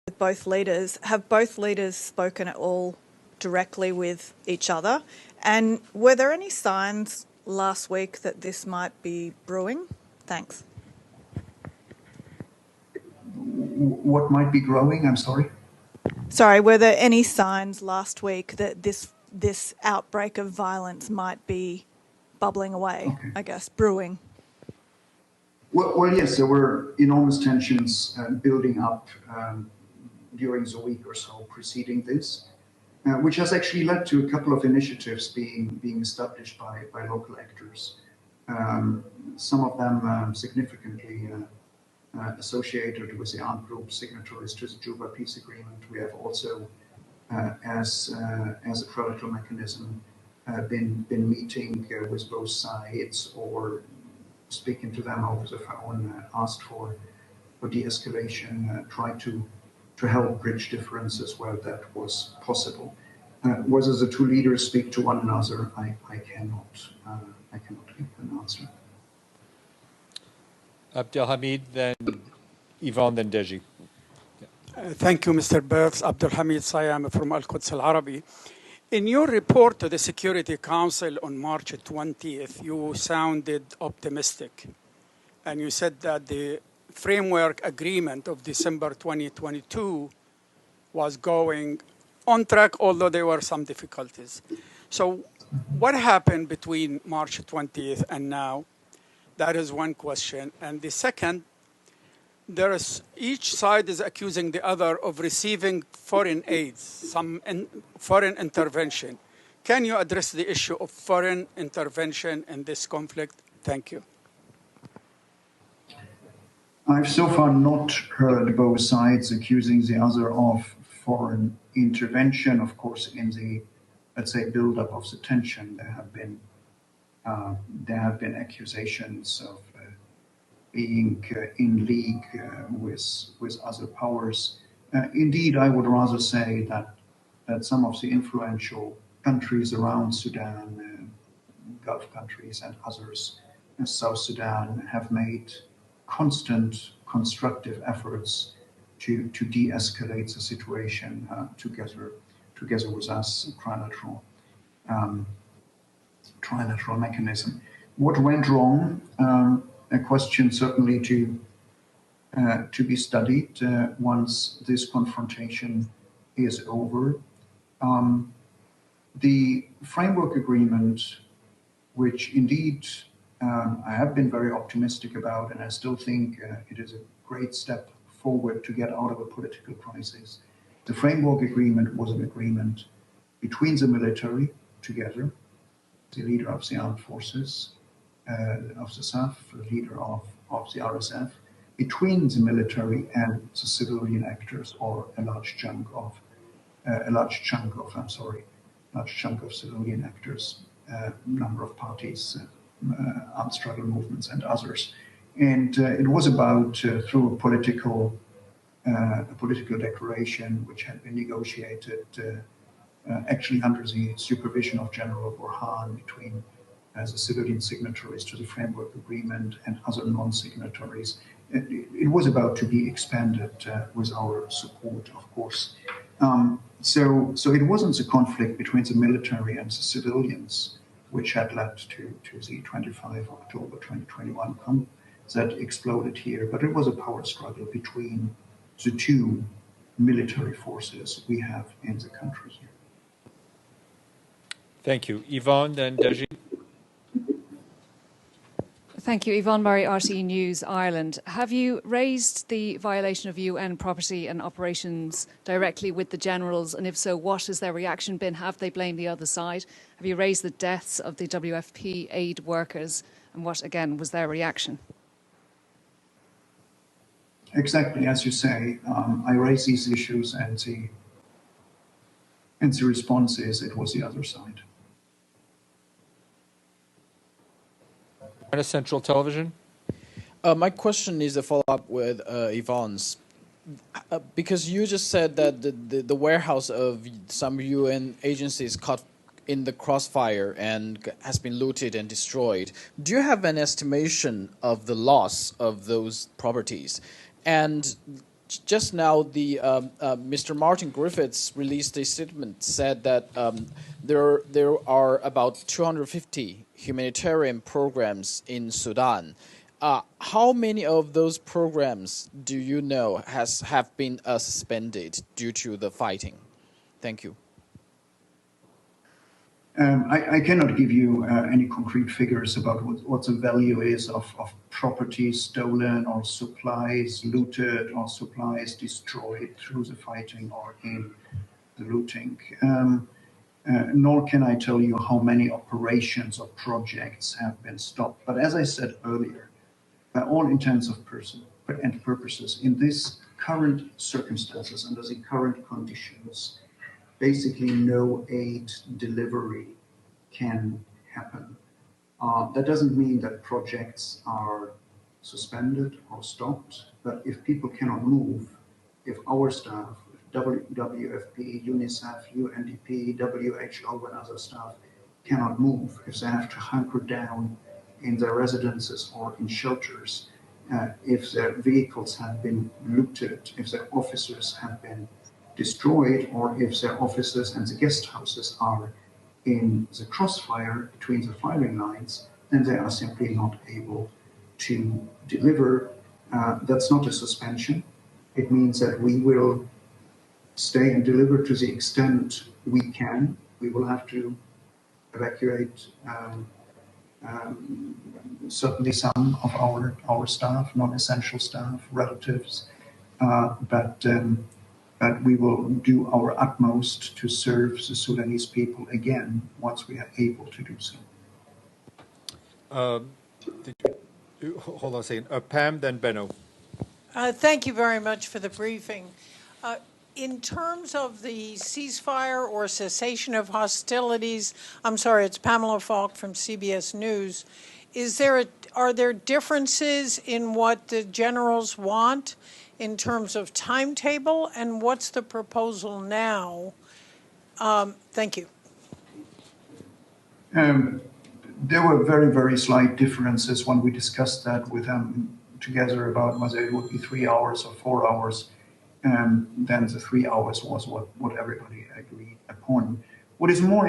with both leaders. Have both leaders spoken at all directly with each other? And were there any signs last week that this might be brewing? Thanks. What might be growing? I'm sorry? Sorry, were there any signs last week that this outbreak of violence might be bubbling away, okay. I guess, brewing? Well, yes, there were enormous tensions building up during the week or so preceding this, which has actually led to a couple of initiatives being established by local actors. Some of them significantly associated with the armed group signatories to the Juba peace agreement. We have also, as a collateral mechanism, been meeting with both sides or speaking to them over the phone, asked for de-escalation, tried to help bridge differences where that was possible. Whether the two leaders speak to one another, I cannot give an answer. Abdelhamid, then Yvonne, then Deji. Thank you, Mr. Burks. Abdelhamid Sayam from Al-Quds Al-Arabi. In your report to the Security Council on March 20th, you sounded optimistic. And you said that the framework agreement of December 2022 was going on track, although there were some difficulties. So what happened between March 20th and now? That is one question. And the second, each side is accusing the other of receiving foreign aid, foreign intervention. Can you address the issue of foreign intervention in this conflict? Thank you. I've so far not heard both sides accusing the other of foreign intervention. Of course, in the, let's say, build-up of the tension, there have been accusations of being in league with other powers. Indeed, I would rather say that some of the influential countries around Sudan, Gulf countries and others, South Sudan, have made constant constructive efforts to de-escalate the situation together with us, trilateral mechanism. What went wrong? A question certainly to be studied once this confrontation is over. The framework agreement, which indeed I have been very optimistic about, and I still think it is a great step forward to get out of a political crisis. The framework agreement was an agreement between the military together, the leader of the armed forces of the SAF, the leader of the RSF, between the military and the civilian actors, or a large chunk of civilian actors, number of parties, armed struggle movements and others. And it was about, through a political declaration which had been negotiated actually under the supervision of General Burhan between the civilian signatories to the framework agreement and other non-signatories. It was about to be expanded with our support, of course. So it wasn't a conflict between the military and the civilians which had led to the 25 October 2021 that exploded here, but it was a power struggle between the two military forces we have in the country here. Thank you. Yvonne, then Deji. Thank you. Yvonne Murray, RTE News, Ireland. Have you raised the violation of UN property and operations directly with the generals? And if so, what has their reaction been? Have they blamed the other side? Have you raised the deaths of the WFP aid workers? And what, again, was their reaction? Exactly, as you say, I raised these issues, and the response is it was the other side. Central Television. My question is a follow-up with Yvonne's. Because you just said that the warehouse of some UN agencies caught in the crossfire and has been looted and destroyed. Do you have an estimation of the loss of those properties? And just now, Mr. Martin Griffiths released a statement, said that there are about 250 humanitarian programs in Sudan. How many of those programs do you know have been suspended due to the fighting? Thank you. I cannot give you any concrete figures about what the value is of property stolen or supplies looted or supplies destroyed through the fighting or in the looting. Nor can I tell you how many operations or projects have been stopped. But as I said earlier, by all intents and purposes, in this current circumstances, under the current conditions, basically no aid delivery can happen. That doesn't mean that projects are suspended or stopped, but if people cannot move, if our staff, WFP, UNICEF, UNDP, WHO, and other staff cannot move, if they have to hunker down in their residences or in shelters, if their vehicles have been looted, if their officers have been destroyed, or if their offices and the guest houses are in the crossfire between the firing lines, then they are simply not able to deliver. That's not a suspension. It means that we will stay and deliver to the extent we can. We will have to evacuate certainly some of our staff, non-essential staff, relatives, but we will do our utmost to serve the Sudanese people again once we are able to do so. Hold on a second. Pam, then Benno. Thank you very much for the briefing. In terms of the ceasefire or cessation of hostilities, I'm sorry, it's Pamela Falk from CBS News. Are there differences in what the generals want in terms of timetable, and what's the proposal now? Thank you. There were very, very slight differences when we discussed that with them together about whether it would be 3 hours or 4 hours. Then the 3 hours was what everybody agreed upon. What is more